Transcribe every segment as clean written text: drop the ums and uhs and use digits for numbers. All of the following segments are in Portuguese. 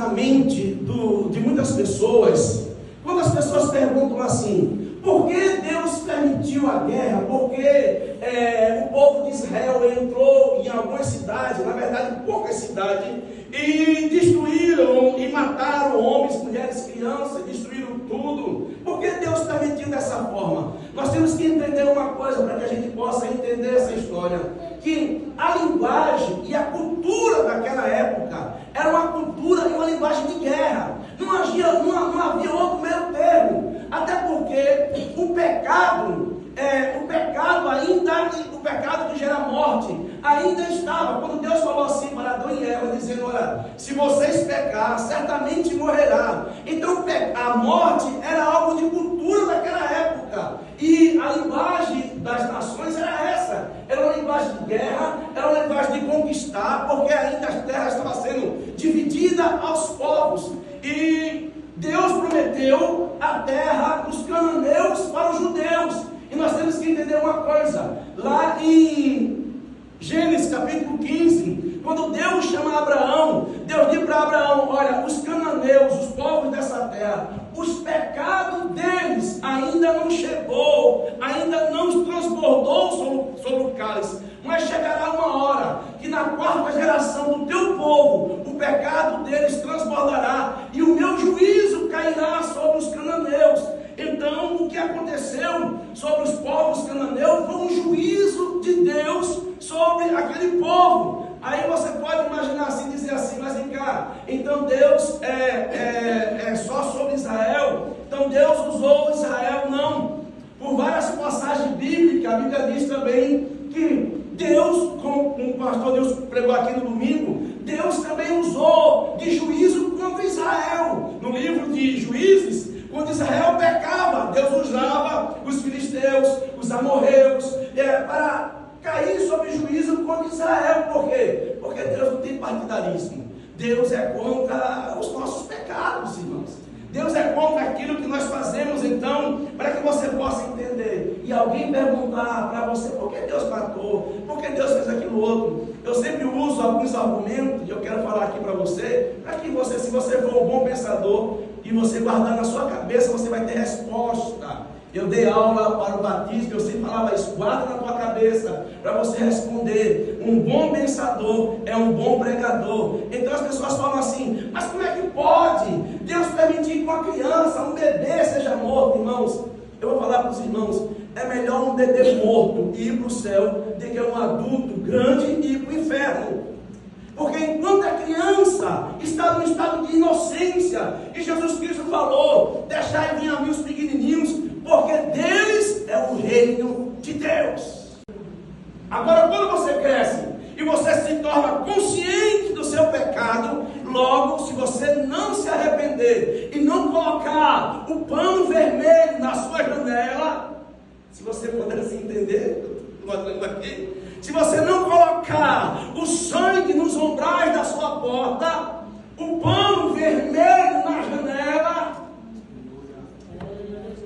na mente de muitas pessoas, quando as pessoas perguntam assim: por que Deus permitiu a guerra? Por que o povo de Israel entrou em algumas cidades, na verdade poucas cidades, e destruíram e mataram homens, mulheres, crianças, destruíram tudo? Por que Deus permitiu dessa forma? Nós temos que entender uma coisa para que a gente possa entender essa história, que a linguagem e a cultura daquela época era uma cultura e uma linguagem de guerra. Não havia outro meio termo, até porque o pecado que gera morte ainda estava. Quando Deus falou assim para Adão e Eva, dizendo: olha, se vocês pecar, certamente morrerá. Então a morte era algo de cultura daquela época, e a linguagem das nações era essa, era uma linguagem de guerra, era uma linguagem de conquistar, porque ainda a terra estava sendo dividida aos povos, e Deus prometeu a terra dos cananeus para os judeus. E nós temos que entender uma coisa, lá em Gênesis capítulo 15, quando Deus chama Abraão, Deus diz para Abraão: olha, os cananeus, os povos dessa terra, os pecados deles ainda não chegou, ainda não transbordou sobre o cálice, mas chegará uma hora que na quarta geração do teu povo, o pecado deles transbordará, e o meu juízo cairá sobre os cananeus. Então, o que aconteceu sobre os povos cananeus foi um juízo de Deus sobre aquele povo. Aí você pode imaginar assim, dizer assim: mas vem cá, então Deus é só sobre Israel? Então Deus usou Israel? Não. Por várias passagens bíblicas, a Bíblia diz também que Deus, como o pastor Deus pregou aqui no domingo, Deus também usou de juízo contra Israel. No livro de Juízes, quando Israel pecava, Deus usava os filisteus, os amorreus, para cair sob juízo contra Israel. Por quê? Porque Deus não tem partidarismo. Deus é contra os nossos pecados, irmãos. Deus é contra aquilo que nós fazemos. Então, para que você possa entender, e alguém perguntar para você: por que Deus matou? Por que Deus fez aquilo outro? Eu sempre uso alguns argumentos, e eu quero falar aqui para você, para que você, se você for um bom pensador, e você guardar na sua cabeça, você vai ter resposta. Eu dei aula para o batismo, eu sempre falava isso: guarda na tua cabeça, para você responder. Um bom pensador é um bom pregador. Então as pessoas falam assim: mas como é que pode Deus permitir que uma criança, um bebê seja morto? Irmãos, eu vou falar para os irmãos: é melhor um bebê morto e ir para o céu, do que um adulto grande e ir para o inferno. Porque enquanto a criança está no estado de inocência, e Jesus Cristo falou: deixai vir a mim os pequenininhos, porque deles é o reino de Deus. Agora, quando você cresce e você se torna consciente do seu pecado, logo, se você não se arrepender e não colocar o pano vermelho na sua janela, se você pudesse entender, estou falando aqui, se você não colocar o sangue nos umbrais da sua porta, o pano vermelho na janela,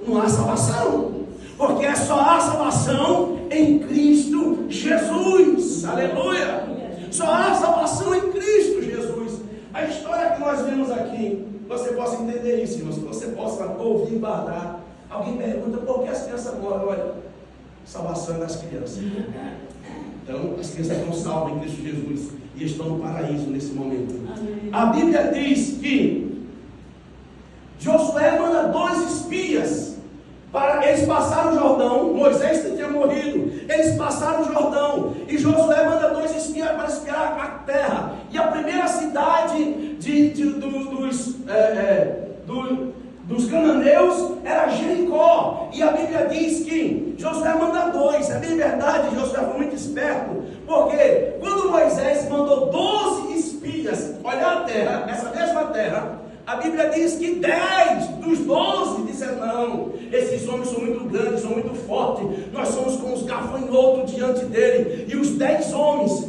não há salvação. Porque só há salvação em Cristo Jesus. Aleluia! Só há salvação em Cristo Jesus. A história que nós vemos aqui, você possa entender isso, irmãos, que você possa ouvir e guardar. Alguém pergunta: por que as crianças morrem? Olha, salvação é das crianças. Então, as crianças estão salvas em Cristo Jesus e estão no paraíso nesse momento. Amém. A Bíblia diz que Josué manda 2 espias para eles passarem o Jordão. Moisés tinha morrido, eles passaram o Jordão, e Josué manda 2 espias para espiar a terra. E a primeira cidade dos cananeus era Jericó. E a Bíblia diz que Josué manda 2. É bem verdade, Josué foi muito esperto, porque quando Moisés mandou 12 espias olhar a terra, essa mesma terra, a Bíblia diz que 10 dos 12 disseram: não, esses homens são muito grandes, são muito fortes, nós somos como os gafanhotos diante dele. E os 10 homens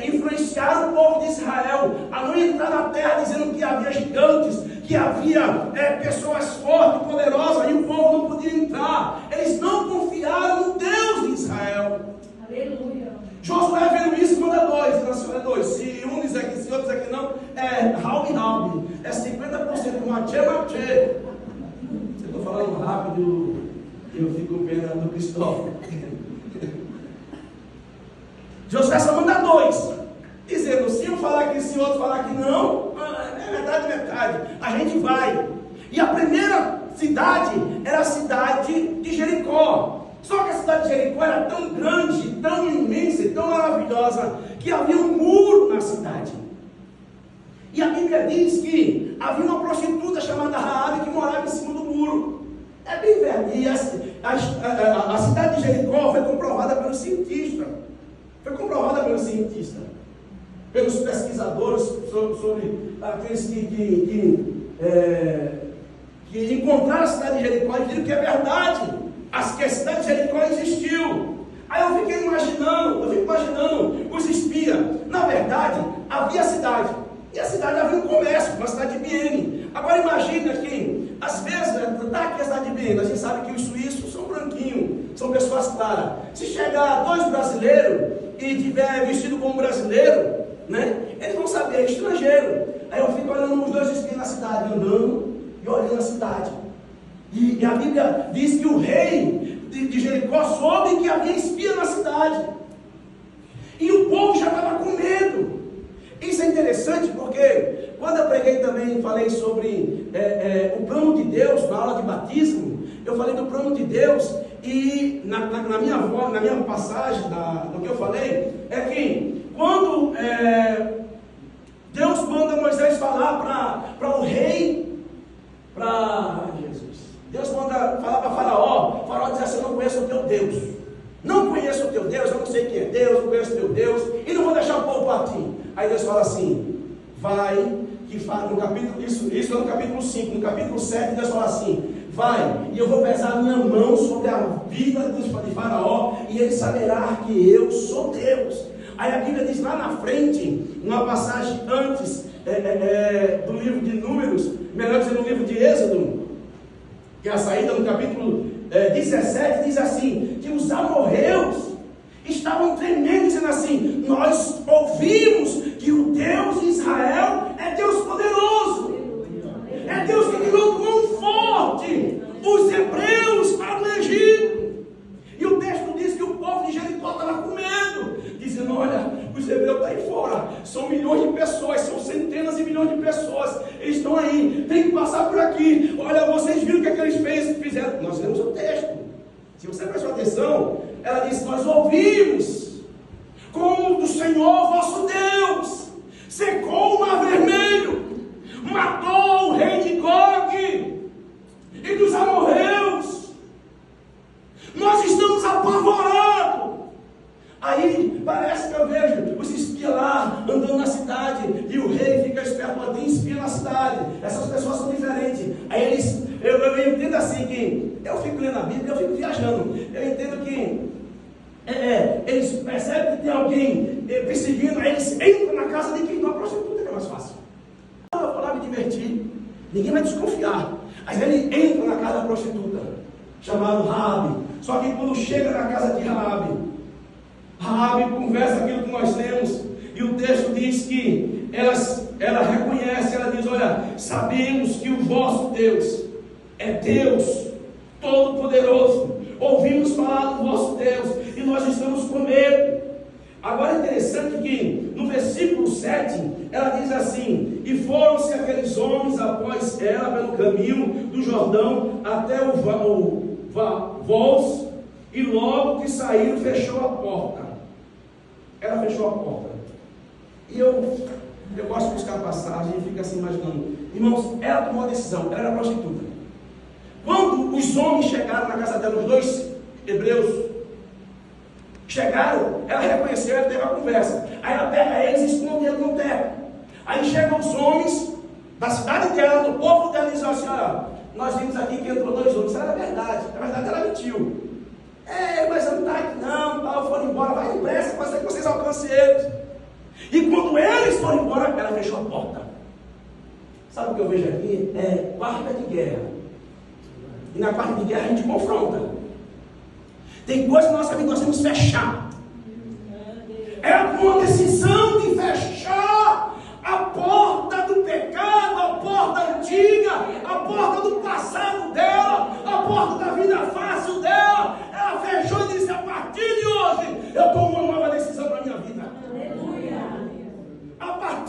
influenciaram o povo de Israel a não entrar na terra, dizendo que havia gigantes, que havia pessoas fortes, poderosas, e o povo não podia entrar. Eles não confiaram no Deus de Israel. Aleluia. Josué vendo isso, manda 2. Não, senhor, é 2. Se um diz aqui, se outro diz aqui não, é halbe, é 50% machê. Eu estou falando rápido, eu fico com pena do Cristóvão. Josué só manda 2, dizendo, se um falar que sim, outro falar que não, é metade. A gente vai. E a primeira cidade era a cidade de Jericó. Só que a cidade de Jericó era tão grande, tão imensa e tão maravilhosa, que havia um muro na cidade. E a Bíblia diz que havia uma prostituta chamada Raabe que morava em cima do muro. É bem verdade. E a cidade de Jericó foi comprovada pelos cientistas. Pelos pesquisadores, sobre aqueles que encontraram a cidade de Jericó e viram que é verdade. Que a cidade de Jericó existiu. Aí eu fico imaginando os espias. Na verdade, havia a cidade. E a cidade havia um comércio, uma cidade de Biene. Agora imagina que, às vezes, está aqui a cidade de Biene, a gente sabe que os suíços são branquinhos, são pessoas claras. Se chegar 2 brasileiros e tiver vestido como brasileiro, né, eles vão saber, é estrangeiro. Aí eu fico olhando os 2 espias na cidade, andando e olhando a cidade. E a Bíblia diz que o rei de Jericó soube que havia espia na cidade. E o povo já estava com medo. Isso é interessante porque quando eu preguei também, falei sobre o plano de Deus, na aula de batismo, eu falei do plano de Deus e na minha passagem, do que eu falei, é que quando Deus manda Moisés falar para o rei, Deus manda falar para Faraó. Faraó diz assim: eu não conheço o teu Deus. Não conheço o teu Deus, eu não sei quem é Deus, não conheço o teu Deus, e não vou deixar o povo partir. Aí Deus fala assim: vai, que fala no capítulo, isso é no capítulo 5, no capítulo 7, Deus fala assim: vai, e eu vou pesar a minha mão sobre a vida de Faraó, e ele saberá que eu sou Deus. Aí a Bíblia diz lá na frente, uma passagem antes do livro de Números, melhor dizendo, no livro de Êxodo, que é a saída no capítulo 17, diz assim, que os amorreus estavam tremendo, dizendo assim: nós ouvimos que o Deus de Israel é Deus poderoso, é Deus que tirou com mão forte os hebreus lá no Egito. E o texto diz que o povo de Jericó estava com medo, dizendo: olha, os hebreus estão aí fora, são milhões de pessoas, são centenas e milhões de pessoas, eles estão aí, tem que passar por aqui. Olha, vocês viram o que eles fizeram? Nós lemos o texto, se você prestou atenção, ela disse: nós ouvimos como do Senhor vosso Deus secou o mar vermelho, matou o rei de Gog e dos amorreus. Nós estamos apavorados. Aí parece que eu vejo os espias lá andando na cidade, e o rei fica esperto, tem espia na cidade. Essas pessoas são diferentes. Aí eu entendo assim que eu fico lendo a Bíblia, eu fico viajando. Eu entendo que eles percebem que tem alguém perseguindo, aí eles entram na casa de quem? Não, a prostituta, que é mais fácil. Eu vou lá me divertir, ninguém vai desconfiar. Aí ele entra na casa da prostituta, chamado Raabe. Só que quando chega na casa de Raabe conversa aquilo que nós lemos, e o texto diz que ela reconhece, ela diz: olha, sabemos que o vosso Deus é Deus Todo-Poderoso, ouvimos falar do vosso Deus e nós estamos com medo. Agora é interessante que no versículo 7 ela diz assim: e foram-se aqueles homens após ela pelo caminho do Jordão até o Vós, e logo que saíram fechou a porta. Ela fechou a porta. E eu gosto de buscar passagem e fico assim imaginando. Irmãos, ela tomou a decisão, ela era prostituta. Quando os homens chegaram na casa dela, os 2 hebreus chegaram, ela reconheceu, ela teve a conversa. Aí ela pega eles e esconde eles no teto. Aí chegam os homens da cidade dela, do povo dela, e dizem assim: olha, nós vimos aqui que entrou 2 homens. Isso era verdade, na verdade ela mentiu. Mas não está aqui não, tal, foram embora, vai depressa, pode ser que vocês alcancem eles. E quando eles foram embora, ela fechou a porta. Sabe o que eu vejo aqui? É quarta de guerra. E na quarta de guerra a gente confronta. Tem coisas que nós temos que fechar. É uma decisão de fechar a porta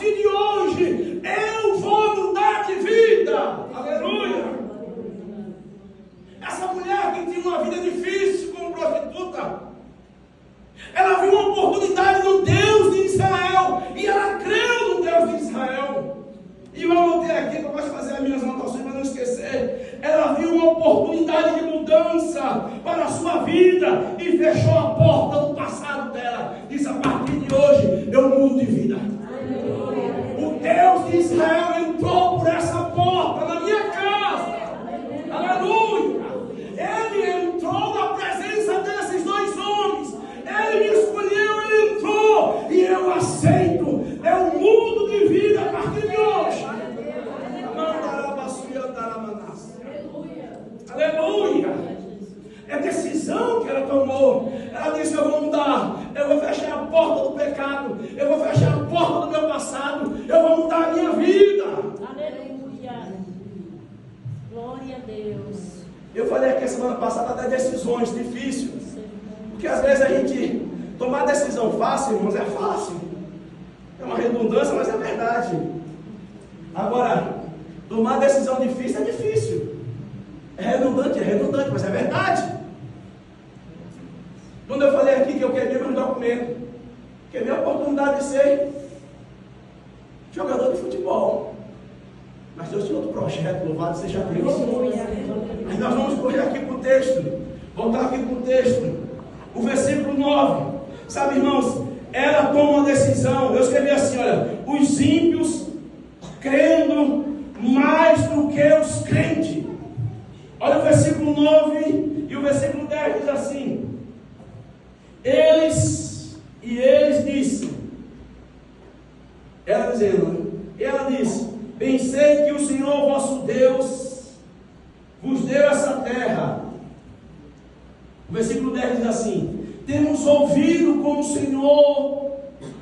partir de hoje, eu vou mudar de vida. Aleluia. Essa mulher que tinha uma vida difícil como prostituta, ela viu uma oportunidade no Deus de Israel, e ela creu no Deus de Israel. E eu anotei aqui, que eu gosto de fazer as minhas anotações para não esquecer. Ela viu uma oportunidade de mudança para a sua vida e fechou a porta do passado dela. Diz: a partir de hoje eu mudo de vida. O Deus de Israel entrou por essa porta na minha casa. Aleluia. Ele entrou na presença desses dois homens. Ele me escolheu, ele entrou, e eu aceito. Eu mudo de vida a partir de hoje. Aleluia. É decisão que ela tomou. Ela disse: eu vou mudar. Eu vou fechar a porta do pecado. Eu vou fechar a porta do meu passado. Eu vou mudar a minha vida. Aleluia. Glória a Deus. Eu falei aqui a semana passada das decisões difíceis. Porque às vezes a gente tomar decisão fácil, irmãos, é fácil. É uma redundância, mas é verdade. Agora, tomar decisão difícil é difícil. É redundante, mas é verdade. Quando eu falei aqui que eu queria meu documento, queria a oportunidade de ser jogador de futebol. Mas Deus tinha outro projeto, louvado seja Deus. Mas nós vamos correr aqui para o texto. Voltar aqui para o texto. O versículo 9. Sabe, irmãos, ela toma uma decisão. Eu escrevi assim, olha: os ímpios crendo mais do que os crentes. Olha o versículo 9 e o versículo 10 diz assim: eles disse, ela dizendo, ela disse: bem sei que o Senhor vosso Deus vos deu essa terra. O versículo 10 diz assim: temos ouvido como o Senhor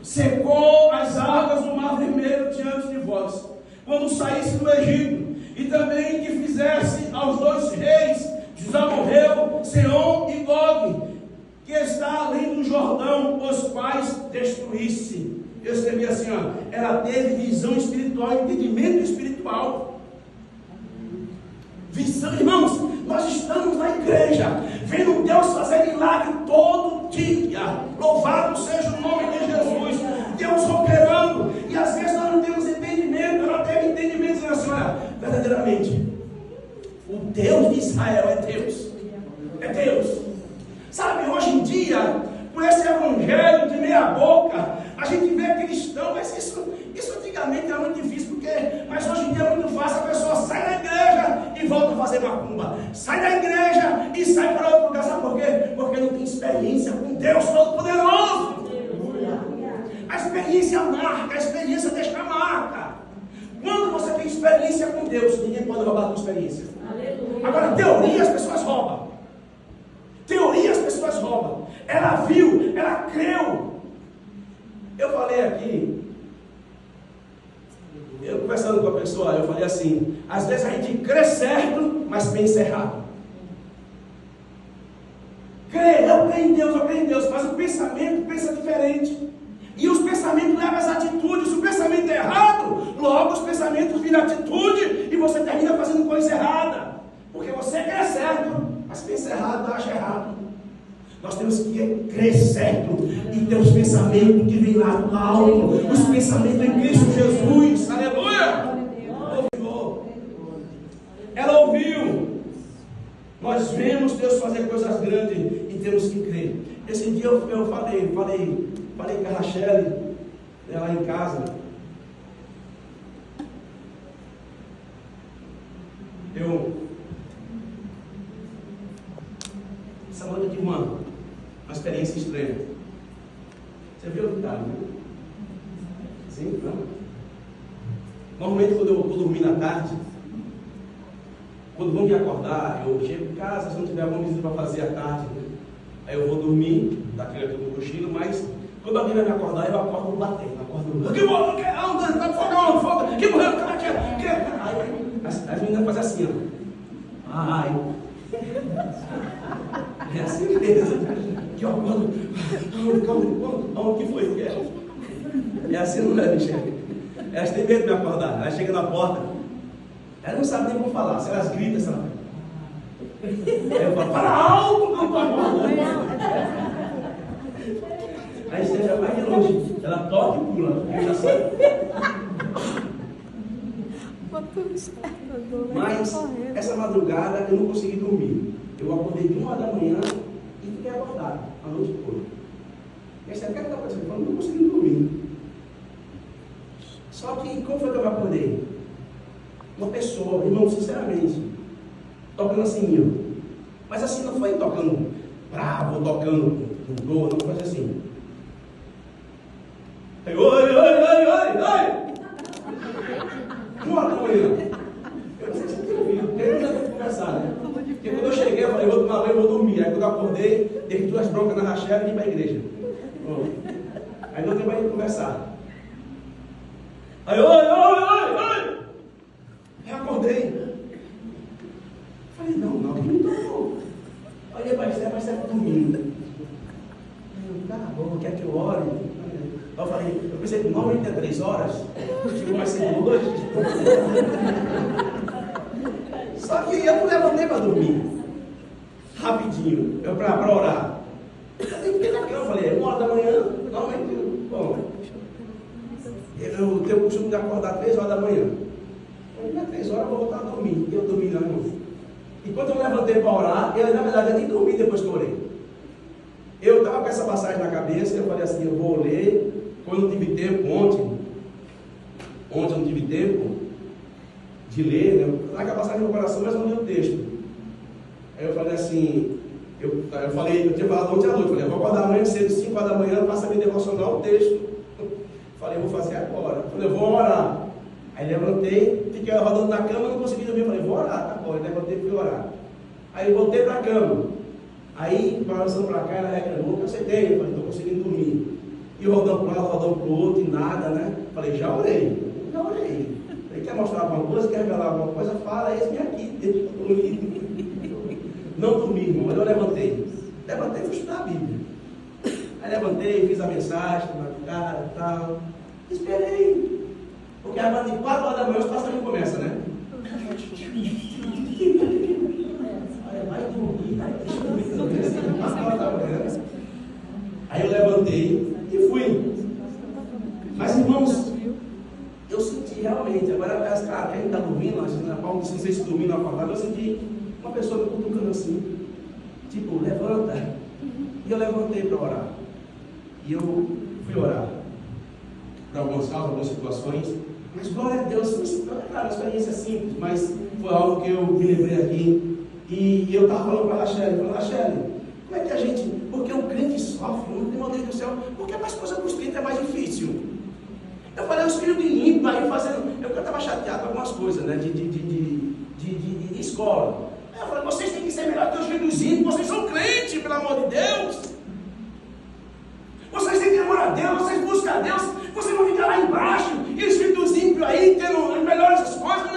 secou as águas do mar vermelho diante de vós, quando saísse do Egito, e também que fizesse aos dois reis dos amorreus, Seom e Gog, que está além do Jordão, os quais destruísse. Eu escrevi assim, ó: ela teve visão espiritual, entendimento espiritual. Visão, irmãos, nós estamos na igreja, vendo Deus fazer milagre todo dia. Louvado seja o nome de Jesus. Deus operando, e às vezes nós não temos entendimento. Ela teve entendimento, dizendo assim: olha, verdadeiramente, o Deus de Israel é Deus. É Deus. Sabe, hoje em dia, com esse evangelho de meia boca, a gente vê cristão, mas isso antigamente era muito difícil, mas hoje em dia é muito fácil. A pessoa sai da igreja e volta a fazer macumba, sai da igreja e sai para outro lugar. Sabe por quê? Porque não tem experiência com Deus Todo-Poderoso. A experiência marca, a experiência deixa a marca. Quando você tem experiência com Deus, ninguém pode roubar a tua experiência. Agora, teoria as pessoas roubam. Teoria as pessoas roubam. Ela viu, ela creu. Eu falei aqui, eu conversando com a pessoa, eu falei assim: às vezes a gente crê certo, mas pensa errado. Eu creio em Deus, mas o pensamento pensa diferente. E os pensamentos levam às atitudes. Se o pensamento é errado, logo os pensamentos viram atitude e você termina fazendo coisa errada. Porque você crê certo, mas pensa errado, acha errado. Nós temos que crer certo e ter os pensamentos que vêm lá do alto, os pensamentos em Cristo Jesus. Aleluia! Ela ouviu. Nós vemos Deus fazer coisas grandes e temos que crer. Esse dia eu falei com a Rachele, ela em casa. Essa noite eu tive uma experiência estranha. Você viu o que tá, né? Sim, não? Normalmente quando eu vou dormir na tarde, quando vão me acordar, eu chego em casa, se não tiver alguma visita para fazer à tarde, né? Aí eu vou dormir, daquele aqui do cochilo, mas quando alguém vai me acordar, eu acordo batendo, que morreu, que morreu, aí as meninas fazem assim, ó. Ai. É assim mesmo. Que eu acordo. Onde que foi? É assim, não é, Michele? Elas têm medo de me acordar. Elas chegam na porta, elas não sabem nem como falar. Se elas gritam, se elas... Aí eu falo, fala alto que eu estou acordando. Aí você já vai de longe. Ela toca e pula. Eu já sei. Mas essa madrugada eu não consegui dormir. Eu acordei de 1h da manhã e fiquei acordado a noite toda. E aí você quer que está acontecendo? Eu não consegui dormir. Só que como foi que eu me acordei? Uma pessoa, irmão, sinceramente, tocando assim, mas assim não foi tocando bravo, tocando com dor, não foi assim. Aí, oi! 1h da manhã. Eu não sei se você tem ouvido, porque eu não tenho conversar, né? Porque quando eu cheguei, eu falei, eu vou tomar banho, eu vou dormir. Aí quando eu acordei, dei 2 broncas na rachera e vim para a igreja. Bom, aí não tem mais que conversar. Aí, oi! Aí acordei. Falei, não, que me tocou. Olhei para isso, mas você está dormindo. Tá bom, quer que eu ore? Eu falei, eu pensei que 93 horas, chegou mais cedo hoje. Só que eu não levantei para dormir. Rapidinho, para orar. Eu fiquei na cama, falei, 1h da manhã, normalmente, bom, eu tenho o costume de acordar 3h da manhã. Eu falei, 3 horas eu vou voltar a dormir. E eu dormi não, irmão. E quando eu levantei para orar, na verdade eu nem dormi depois que eu orei. Eu estava com essa passagem na cabeça, eu falei assim, eu vou ler. Quando eu não tive tempo, ontem eu não tive tempo de ler, né? Naquela passagem no meu coração, mas eu não li o texto. Aí eu falei assim, eu tinha falado ontem à noite, falei, eu vou acordar amanhã cedo, 5h da manhã, faça minha devocional, o texto. Falei, eu vou fazer agora. Falei, eu vou orar. Aí levantei, fiquei rodando na cama, não consegui dormir. Falei, vou orar, tá bom. Aí levantei e fui orar. Aí voltei para a cama. Aí, balançando para cá, ela reclamou que eu aceitei. Eu falei, estou conseguindo dormir. E rodando para um lado, rodando para o outro, e nada, né? Falei, já orei. Falei, quer mostrar alguma coisa, quer revelar alguma coisa? Fala, eis-me aqui, deixa eu dormir. Não dormi, irmão. Aí eu levantei e fui estudar a Bíblia. Aí levantei, fiz a mensagem, madrugada e tal. Esperei. Porque agora de 4h da manhã os pastores começam, né? Vai dormir, deixa eu dormir. 4h da manhã. Aí eu levantei e fui. Mas, irmãos, eu senti realmente. Agora, cara, quem está dormindo, não sei se dormindo ou acordado, eu senti uma pessoa me cutucando assim. Tipo, levanta. E eu levantei para orar. E eu fui orar. Para alguns casos, algumas situações. Mas glória a Deus, claro, uma experiência simples, mas foi algo que eu me lembrei aqui. E eu estava falando para a Rachele, como é que a gente, porque o crente sofre, meu Deus do céu, porque mais coisa para os crentes é mais difícil. Eu falei, os filhos de limpo aí fazendo, eu estava chateado com algumas coisas, né, de escola. Aí eu falei, vocês têm que ser melhor que os filhos dos ímpios, vocês são crentes, pelo amor de Deus. Vocês têm que amor a Deus, vocês buscam a Deus, vocês vão ficar lá embaixo, e os filhos dos ímpios aí tendo as melhores coisas.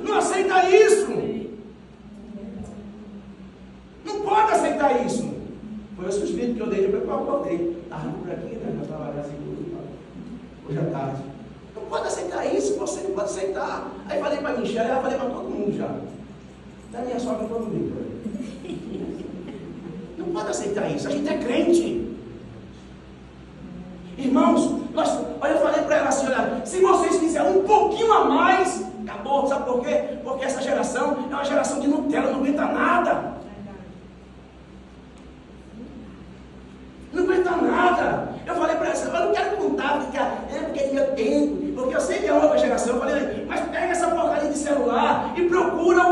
Não aceita isso. Não pode aceitar isso. Foi esse o espírito que eu dei depois que eu acordei. Estava por aqui, né? Eu trabalhava assim, hoje à tarde. Não pode aceitar isso, você não pode aceitar. Aí falei para a Michelle, já falei para todo mundo já. Da minha sogra para todo mundo. Não pode aceitar isso, a gente é crente. Irmãos, olha, eu falei para ela assim, olha, se vocês fizerem um pouquinho a mais, acabou, sabe por quê? Porque essa geração é uma geração de Nutella, não aguenta nada. Não aguenta nada. Eu falei para ela, eu não quero contar, porque é meu tempo, porque eu sei que é uma nova geração. Eu falei, mas pega essa porcaria de celular e procura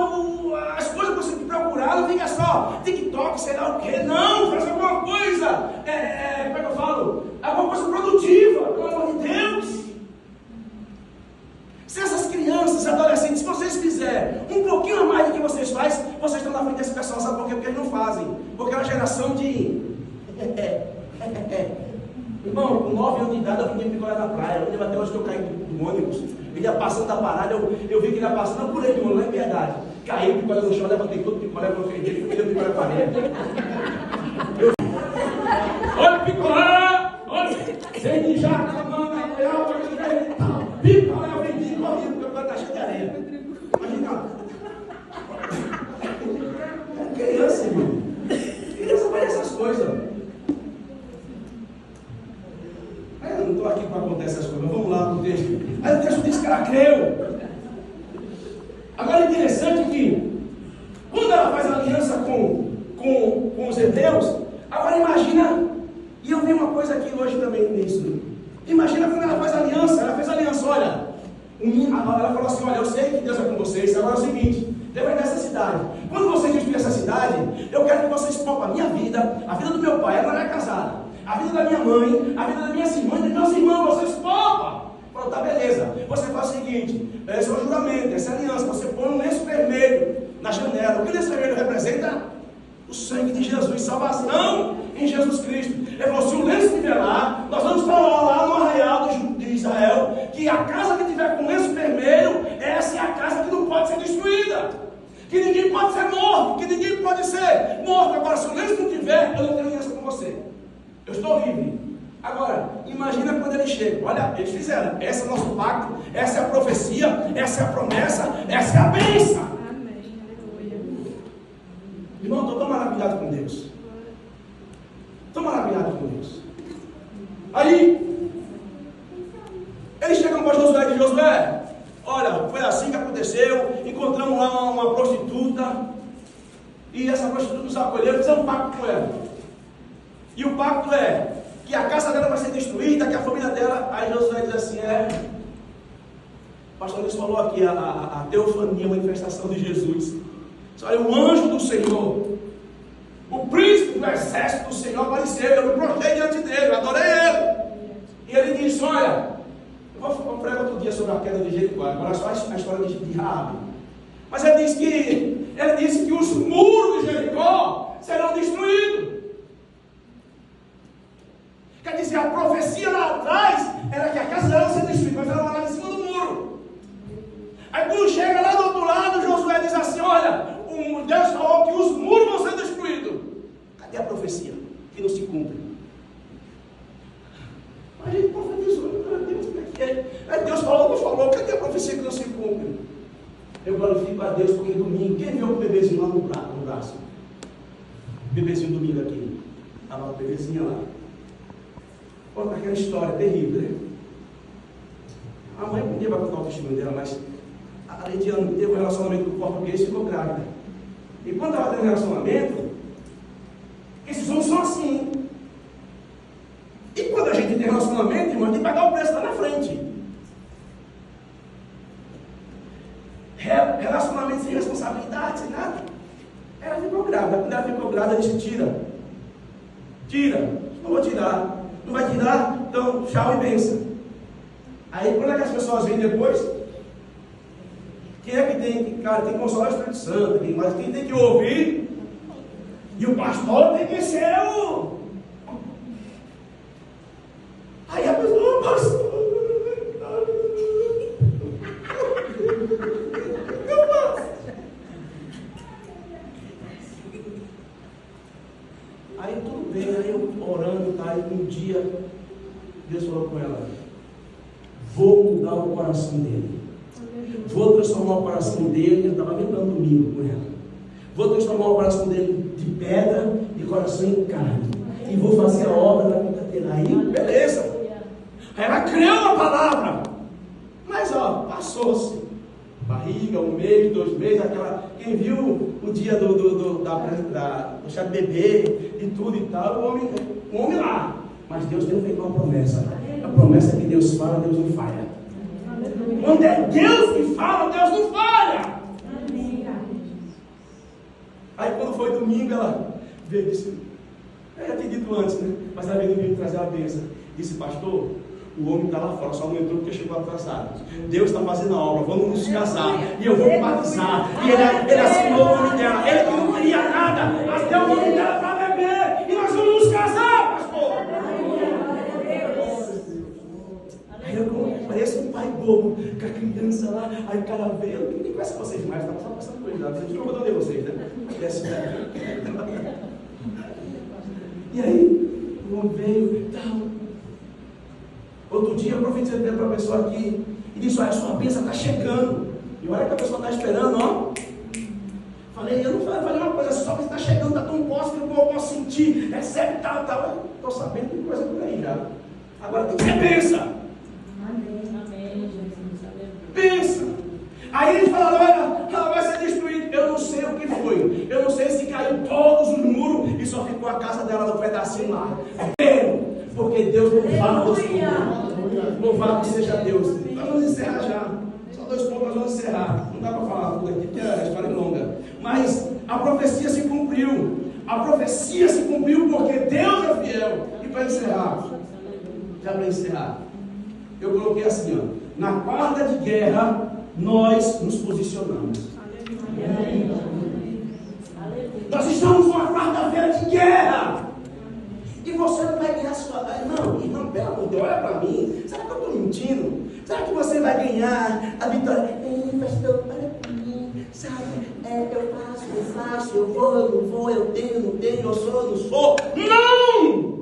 as coisas que você tem que procurar, não fica só TikTok, sei lá o quê. Não, faz alguma coisa, como é que eu falo? Alguma coisa produtiva, pelo amor de Deus. Se essas crianças, adolescentes, se vocês fizerem um pouquinho a mais do que vocês fazem, vocês estão na frente desse pessoal, sabe por quê? Porque eles não fazem. Porque é uma geração de... Irmão, com 9 anos de idade eu vim picolé na praia. Eu lembro até hoje que eu caí do ônibus. Ele ia passando da parada, eu vi que ele ia passando, eu pulei do ônibus, lá em Piedade. Caí o picolé no chão, levantei todo o picolé, coloquei dele, fiquei o picolé para dentro. Olha o picolé! Olha! Sem mijar, com a mão na goiaba, Pipa, eu vendi, corri, porque o cara está cheio de areia. Imagina. É criança, irmão. Criança faz essas coisas. Eu não estou aqui para contar essas coisas, vamos lá no texto. Aí o texto diz que ela creu. Agora é interessante que, quando ela faz aliança com os hebreus, agora imagina, e eu vi uma coisa aqui hoje também nisso. Imagina quando ela faz aliança, ela fez aliança, olha, ela falou assim, olha, eu sei que Deus é com vocês, agora é o seguinte, Deus vai nessa cidade. Quando vocês destruírem essa cidade, eu quero que vocês poupem a minha vida, a vida do meu pai, ela não é casada, a vida da minha mãe, a vida das minhas irmãs, dos meus irmãos, vocês poupam. Falou, tá, beleza. Você faz o seguinte, esse é o juramento, essa é a aliança, você põe um lenço vermelho na janela. O que o lenço vermelho representa? O sangue de Jesus, salvação em Jesus Cristo. Ele falou, se o lenço estiver lá, nós vamos falar lá no arraial de Israel, que a casa que tiver com lenço vermelho, essa é a casa que não pode ser destruída, que ninguém pode ser morto, que ninguém pode ser morto. Agora, se o lenço não tiver, eu não tenho aliança com você, eu estou livre. Agora, imagina quando eles chegam, olha, eles fizeram, esse é o nosso pacto, essa é a profecia, essa é a promessa, essa é a bênção. Amém. Aleluia. Irmão, estou tão maravilhado com Deus. Tão maravilhado com Deus. Aí, eles chegam para Josué e dizem, Josué, olha, foi assim que aconteceu, encontramos lá uma prostituta, e essa prostituta nos acolheu, fizemos um pacto com ela. E o pacto é que a casa dela vai ser destruída, que a família dela. Aí Josué diz assim, o pastor Deus falou aqui, a teofania, a manifestação de Jesus. Olha, o anjo do Senhor, o príncipe do exército do Senhor apareceu, eu me prostrei diante dele, eu adorei ele. E ele disse, olha, eu vou pregar outro dia sobre a queda de Jericó, agora só a história de Raabe. Mas ele disse que os muros de Jericó serão destruídos. Quer dizer, a profecia lá atrás era que a casa dela ia ser destruída, mas ela lá em cima do muro. Aí quando chega lá do outro lado, Josué diz assim, olha, Deus falou que os muros vão ser destruídos. Cadê a profecia que não se cumpre? A gente profetizou, Deus falou, não falou, cadê a profecia que não se cumpre? Eu glorifico a Deus porque domingo, quem viu o bebezinho lá no braço? Bebezinho domingo aqui, estava o bebezinho lá. Conta aquela história terrível, né? A mãe um dia vai contar o testemunho dela, mas a Lidiane teve um relacionamento com o português e ficou grávida. E quando ela teve um relacionamento, esses homens são assim. E quando a gente tem relacionamento, irmão, tem que pagar o preço lá na frente. Relacionamento sem responsabilidade, sem nada. Ela ficou grávida. Quando ela ficou grávida, a gente tira. Não vou tirar. Não vai tirar? Então, tchau e benção. Aí, quando é que as pessoas vêm depois? Quem é que tem que, cara, tem que consolar o Espírito Santo, mas quem tem que ouvir? E o pastor tem que ser o... Aí a pessoa, pastor... Aí tudo bem, aí eu orando, tá? Aí um dia, Deus falou com ela, vou mudar o coração dele. Vou transformar o coração dele, eu estava lembrando domingo com ela. Vou transformar o coração dele de pedra e coração em carne. E vou fazer a obra da vida dele. Aí, beleza. Aí ela creu na palavra. Mas, passou-se. Barriga, 1 mês, 2 meses, aquela. Quem viu o dia do chá de bebê e tudo e tal, o homem lá. Mas Deus tem feito uma promessa. A promessa é que Deus fala, Deus não falha. Quando é Deus que fala, Deus não falha. Aí quando foi domingo, ela veio e disse, eu já tinha dito antes, né? Mas ela veio domingo trazer a bênção. Disse, pastor, o homem está lá fora, só não entrou porque chegou atrasado. Deus está fazendo a obra, vamos nos casar. E eu vou batizar. E ele assinou o nome dela. Ele que não queria nada, mas deu o nome dela para beber. E nós vamos nos casar, pastor. Aí eu pareço um pai bobo, com a criança lá. Aí o cara veio, eu nem conheço vocês mais, estava só passando coisa. Vocês não vou vocês, né? E aí, o homem veio e tal. Outro dia eu profetizei para a pessoa aqui, e disse: olha, a sua bênção está chegando. E olha que a pessoa está esperando, ó. Eu não falei uma coisa só, mas está chegando, está tão próximo que eu posso sentir, recebe tal. Estou sabendo que coisa por aí já. Agora tem que ser bênção. Amém. Pensa. Aí eles falaram: olha, ela vai ser destruída. Eu não sei o que foi. Eu não sei se caiu todos os muros e só ficou a casa dela no pedacinho lá. Porque Deus louvado. Louvado seja Deus. Nós vamos encerrar já. Só 2 pontos, nós vamos encerrar. Não dá para falar tudo aqui, porque a história é longa. Mas a profecia se cumpriu. A profecia se cumpriu porque Deus é fiel. E para encerrar, eu coloquei assim, ó: na guarda de guerra, nós nos posicionamos. Nós estamos numa quarta-feira de guerra. E você não vai ganhar a sua... Não, irmão, pelo amor de Deus, olha para mim. Será que eu estou mentindo? Será que você vai ganhar a vitória? Pastor, olha para mim. Sabe, eu faço, eu vou, eu não vou, eu tenho, não tenho, eu sou, eu não sou. Não!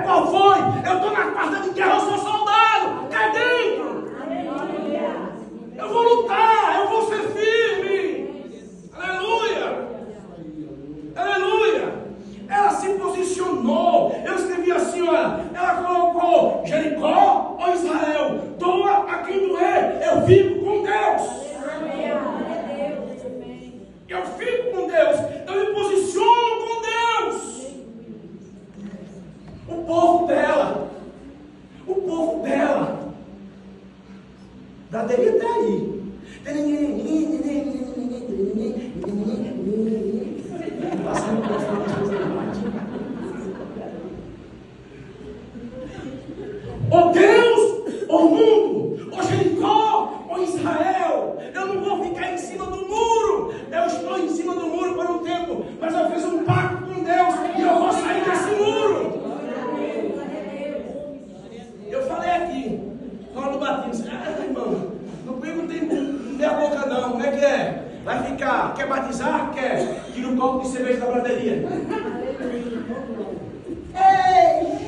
Qual foi? Eu estou na quarta de guerra, eu sou soldado. Cai dentro. Eu vou lutar, eu vou ser firme. Aleluia. Aleluia. Ela se posicionou. Eu escrevi assim, olha. Ela colocou: Jericó ou Israel, doa a quem doer, eu vivo com Deus. Eu fico com Deus. Eu me posiciono com Deus. O povo dela deveria estar aí. Ou Deus, ou mundo, ou Jericó, ou Israel. Eu não vou ficar em cima do muro. Eu estou em cima do muro por um tempo, mas eu fiz um pacto com Deus e eu vou sair desse muro. Eu falei aqui, na hora do batismo: irmão, não perguntei meia boca não, como é que é? Vai ficar, quer batizar? Quer? Tira um copo de cerveja da braderia. Ei!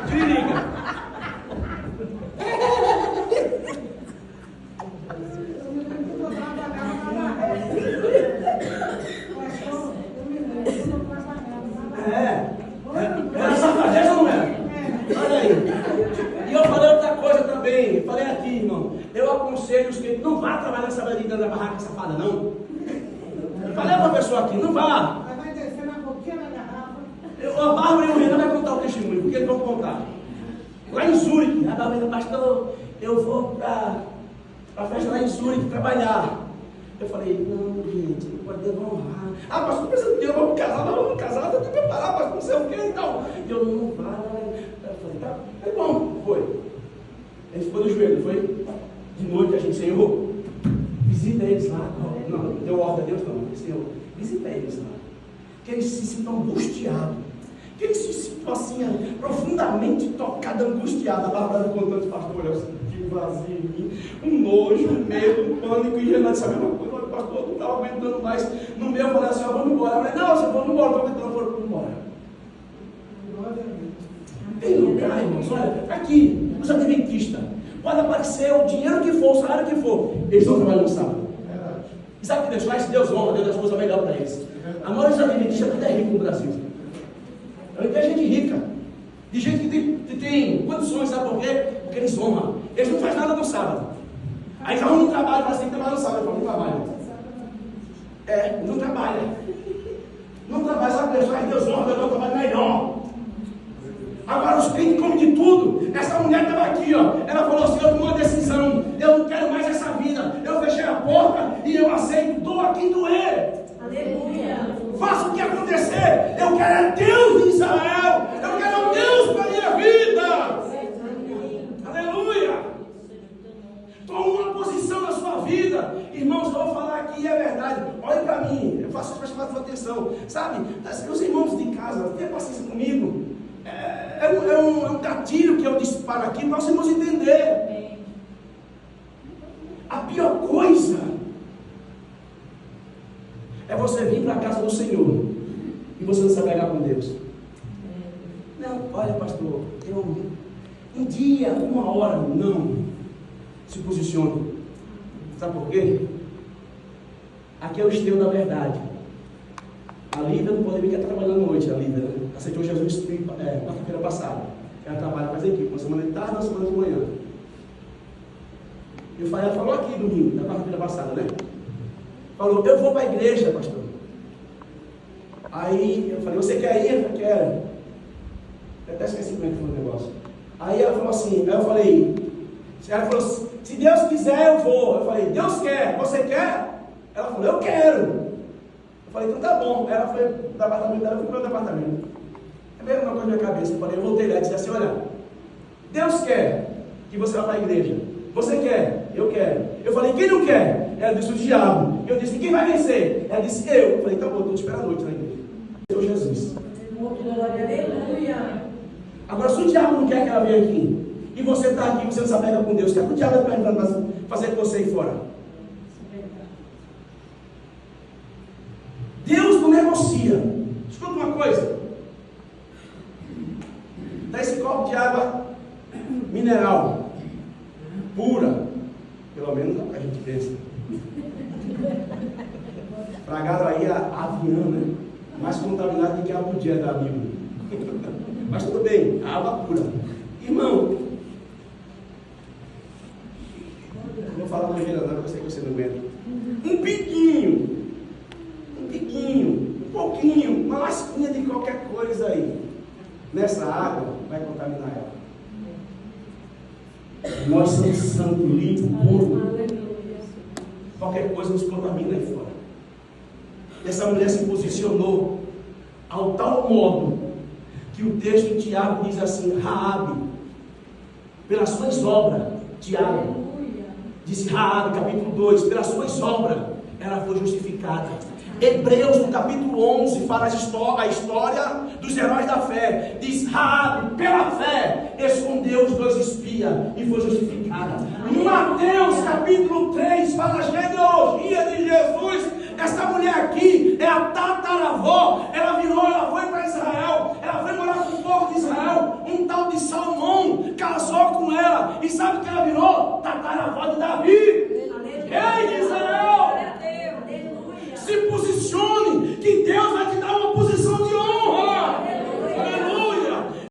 Tiriga. Era safadeza ou não era? Olha aí. E eu falei outra coisa também. Falei aqui, irmão. Eu aconselho os que não vá trabalhar nessa barriga da barraca safada, não. Falei para uma pessoa aqui: não vá. Vai descer na boquinha da garrafa. A Bárbara e o Renan vai contar o testemunho, porque eles vão contar. Lá em Zurique, a Bárbara: pastor, eu vou para a festa lá em Zurique trabalhar. Eu falei: não, gente, não pode honrar. Pastor, não precisa de Deus, vamos casar, eu tenho que preparar, pastor, não sei o que e tal. E eu: não vai. Eu falei: tá, é bom, foi. A gente ficou no joelho, foi? De noite a gente: Senhor, visita eles lá. Não deu ordem a Deus, não. Senhor, visita eles lá. Que eles se sintam angustiados. Que eles se sintam assim, profundamente tocados, angustiados. A Bárbara contando: pastor, eu senti um vazio em mim, um nojo, um medo, um pânico. E Renan disse a mesma coisa: olha, pastor, eu não estava aguentando mais. No meu, eu falei assim: vamos embora. Eu falei: não, você vamos embora, estou aguentando, vamos embora. Tem lugar, irmãos, olha, aqui, os adventistas, pode aparecer o dinheiro que for, o salário que for, eles vão trabalhar no sábado. E sabe o que Deus faz? Deus honra, Deus dá as coisas melhor para eles. A maioria dos adventistas tudo é rico no Brasil. Eu tenho gente rica, de gente que tem condições, sabe por quê? Porque eles honram. Eles não fazem nada no sábado. Aí eles arrumam um trabalho e falam assim: tem que trabalhar no sábado. Eu falo: não trabalha. Não trabalha. Não trabalha, sabe o que Deus faz? Deus honra, Deus dá um trabalho melhor. Agora os crentes comem de tudo. Essa mulher estava aqui, ó. Ela falou assim: eu tomei uma decisão. Eu não quero mais essa vida. Eu fechei a porta e eu aceito. Doa quem doer. Aleluia. Faça o que acontecer. Eu quero é Deus em Israel. Eu quero Deus para a minha vida. Aleluia. Toma uma posição na sua vida. Irmãos, eu vou falar aqui, é verdade. Olhe para mim. Eu faço isso para chamar a sua atenção. Sabe, os irmãos de casa, tenha paciência comigo. É um gatilho que eu disparo aqui para os irmãos entenderem. A pior coisa é você vir para a casa do Senhor e você não se apegar com Deus. Não, olha pastor, um dia, uma hora, não. Se posicione. Sabe por quê? Aqui é o esteio da verdade. A Lívia não pode vir, ela trabalhando à noite, a Lívia, né? Aceitou Jesus quarta-feira passada. Ela trabalha com as equipes, uma semana de tarde, uma semana de manhã. Ela falou aqui domingo, na quarta-feira passada, né? Falou, eu vou para a igreja, pastor. Aí eu falei, você quer ir? Eu quero. Eu até esqueci como é que foi o negócio. Aí ela falou assim, ela falou, se Deus quiser eu vou. Eu falei, Deus quer, você quer? Ela falou, eu quero. Eu falei, então tá bom. Ela foi do apartamento dela, eu fui pro meu apartamento. É mesmo uma coisa na minha cabeça. Eu falei, eu voltei lá e disse assim, olha, Deus quer que você vá para a igreja. Você quer? Eu quero. Eu falei, quem não quer? Ela disse, o diabo. Eu disse, quem vai vencer? Ela disse, eu. Eu falei, tá bom, estou te esperando à noite na igreja. Senhor Jesus. Aleluia. Agora, se o diabo não quer que ela venha aqui, e você está aqui, você não se apega com Deus, o que o diabo está tentando fazer com você ir fora? Deus não negocia. Escuta uma coisa. Dá esse copo de água mineral, pura, pelo menos é o que a gente pensa. Tragaram aí a avião, né? Mais contaminado do que a podia da Bíblia. Mas tudo bem, a água pura. Irmão, não vou falar nojeira não, eu sei que você não aguenta. Um pouquinho, uma lasquinha de qualquer coisa aí, nessa água, vai contaminar ela. Nós somos santo, limpo, puro. Qualquer coisa nos contamina aí fora. Essa mulher se posicionou ao tal modo que o texto de Tiago diz assim, Raabe, pelas suas obras, Tiago, disse Raabe, capítulo 2, pelas suas obras, ela foi justificada. Hebreus, no capítulo 11, fala a história dos heróis da fé. Diz, Raabe, pela fé, escondeu os 2 espias e foi justificada. Mateus, capítulo 3, fala a genealogia de Jesus. Essa mulher aqui é a tataravó. Ela foi para Israel. Ela foi morar com o povo de Israel. Um tal de Salomão casou com ela. E sabe o que ela virou? Tataravó de Davi.